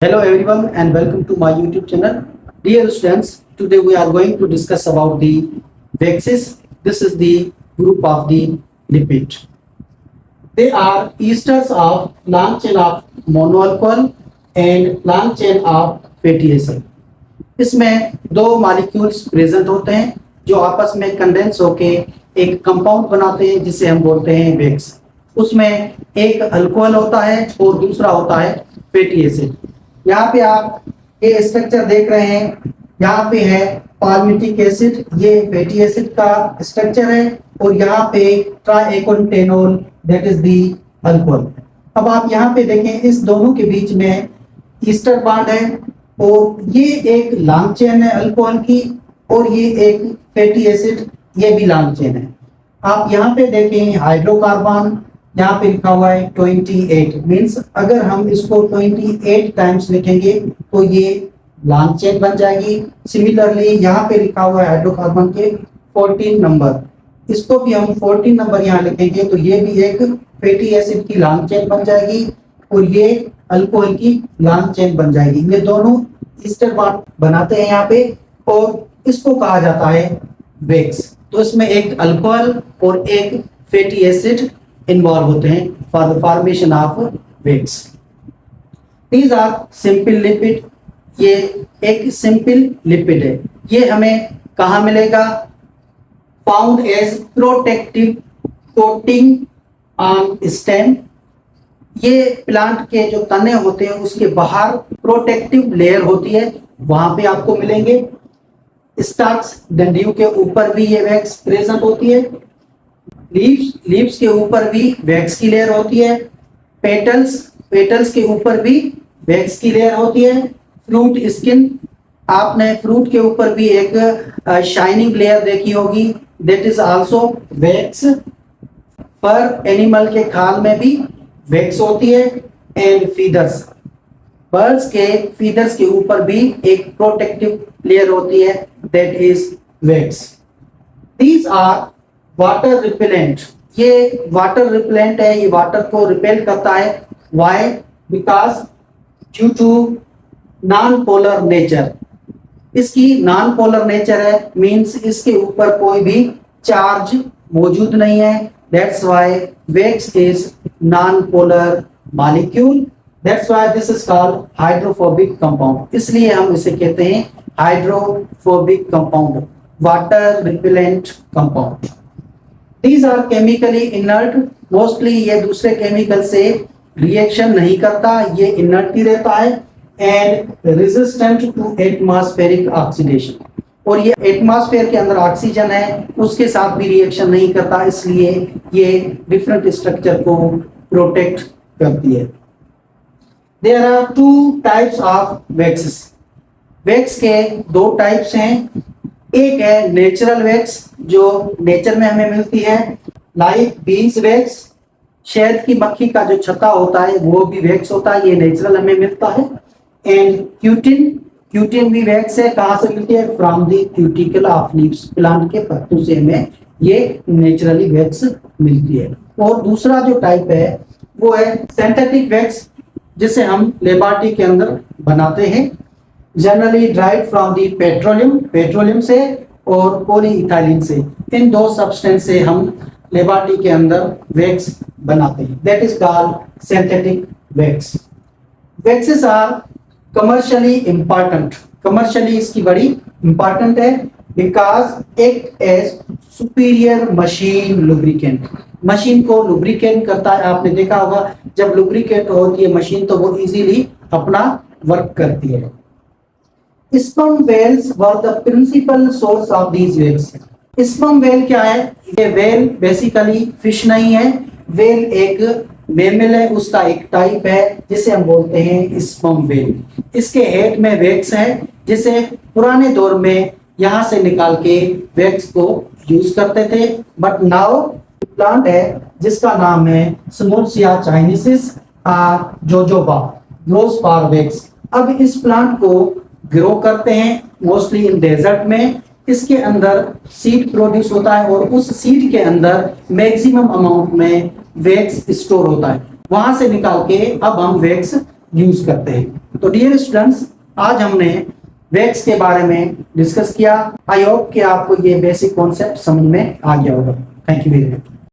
Hello everyone and welcome to my YouTube channel. Dear students, today we are going to discuss about the waxes. This is the group of the lipid. They are esters of long chain of monoalcohol and long chain of fatty acid. इसमें दो molecules present होते हैं जो आपस में condense होके एक compound बनाते हैं जिसे हम बोलते हैं वैक्स। उसमें एक अल्कोहल होता है और दूसरा होता है फैटी एसिड। यहाँ पे आप ये स्ट्रक्चर देख रहे हैं, यहाँ पे है पाल्मिटिक एसिड, ये फैटी एसिड का स्ट्रक्चर है और यहाँ पे ट्राइएकोनटेनोल दैट इज दी अल्कोहल। अब आप यहाँ पे देखें, इस दोनों के बीच में ईस्टर बॉन्ड है और ये एक लॉन्ग चेन है अल्कोहल की और ये एक फैटी एसिड, ये भी लॉन्ग चेन है। आप यहाँ पे देखें हाइड्रोकार्बन, यहाँ पे लिखा हुआ है 28 मींस अगर हम इसको 28 टाइम्स लिखेंगे तो ये लॉन्ग चेन बन जाएगी। सिमिलरली यहाँ पे लिखा हुआ है हाइड्रोकार्बन के 14 नंबर, इसको भी हम 14 नंबर यहाँ लिखेंगे तो ये भी एक फैटी एसिड की लॉन्ग चेन बन जाएगी और ये अल्कोहल की लॉन्ग चेन बन जाएगी। ये दोनों ईस्टर बॉन्ड बनाते हैं यहाँ पे और इसको कहा जाता है वैक्स। तो इसमें एक अल्कोहल और एक फैटी एसिड इन्वॉल्व होते हैं for the formation of wax. These are simple lipid. ये एक सिंपल लिपिड है। ये हमें कहाँ मिलेगा? Found as protective coating on stem. ये प्लांट के जो तने होते हैं उसके बाहर प्रोटेक्टिव लेयर होती है, वहां पे आपको मिलेंगे। स्टार्च डंडियों के ऊपर भी ये वैक्स प्रेजेंट होती है। लीव्स के ऊपर भी वैक्स की लेयर होती है। पेटल्स के ऊपर भी वैक्स की लेयर होती है। फ्रूट स्किन, आपने फ्रूट के ऊपर भी एक शाइनिंग लेयर देखी होगी, दैट इज आल्सो वैक्स। पर एनिमल के खाल में भी वैक्स होती है। एंड फीदर्स, बर्ड्स के फीदर्स के ऊपर भी एक प्रोटेक्टिव लेयर होती है, that is wax. These are water repellent. ये वाटर रिपेलेंट है, ये वाटर को रिपेल करता है। Why? Because due to non polar nature. इसकी नॉन पोलर नेचर है, मींस इसके ऊपर कोई भी चार्ज मौजूद नहीं है। That's why wax is non polar molecule. That's why this is called hydrophobic compound. इसलिए हम इसे कहते हैं hydrophobic compound, water repellent compound. These are chemically inert. Mostly ये दूसरे केमिकल से रिएक्शन नहीं करता, ये इनर्ट ही रहता है। And resistant to atmospheric oxidation, और ये एटमॉस्फेयर के अंदर ऑक्सीजन है उसके साथ भी रिएक्शन नहीं करता, इसलिए ये डिफरेंट स्ट्रक्चर को प्रोटेक्ट करती है। There are two types of waxes. Wax के दो टाइप्स हैं। एक है नेचुरल वैक्स जो नेचर में हमें मिलती है, लाइक बीन्स वैक्स। शहद की मक्खी का जो छत्ता होता है वो भी वैक्स होता है, ये नेचुरल हमें मिलता है। एंड क्यूटिन भी वैक्स है। कहाँ से मिलती है? From the cuticle of leaves, plant के पत्तों से हमें ये नेचुरली वैक्स मिलती है। और दूसरा जो टाइप है वो है सिंथेटिक वैक्स, जिसे हम लेबोरेटरी के अंदर बनाते हैं। Generally dried from the petroleum से और पॉलीइथाइलिन से। इन दो सब्सटेंस से हम लेबोरेटरी के अंदर वैक्स बनाते हैं, that is called synthetic wax. Waxes are commercially important. Commercially इसकी बड़ी इंपॉर्टेंट है because act as superior machine lubricant. Machine को लुब्रिकेंट करता है। आपने देखा होगा जब लुब्रिकेंट होती है मशीन तो वो इजीली अपना वर्क करती है। Sperm whales were the principal source of these whales. Sperm whale क्या है? ये वेल बेसिकली फिश नहीं है, वेल एक मेमल है, उसका एक टाइप है जिसे हम बोलते हैं स्पर्म वेल। इसके हेड में वैक्स है जिसे पुराने दौर में यहाँ से निकाल के वैक्स को यूज करते थे। बट नाउ प्लांट है जिसका नाम है स्मूथिया चाइनीसिस जोजोबा, ग्रोस फॉर वैक्स। अब इस प्लांट को ग्रो करते हैं मोस्टली इन डेजर्ट में। इसके अंदर सीड प्रोड्यूस होता है और उस सीड के अंदर मैक्सिमम अमाउंट में वैक्स स्टोर होता है। वहां से निकाल के अब हम वैक्स यूज करते हैं। तो डियर स्टूडेंट्स, आज हमने वैक्स के बारे में डिस्कस किया। आई होप कि आपको ये बेसिक कॉन्सेप्ट समझ में आ गया होगा। Thank you very much.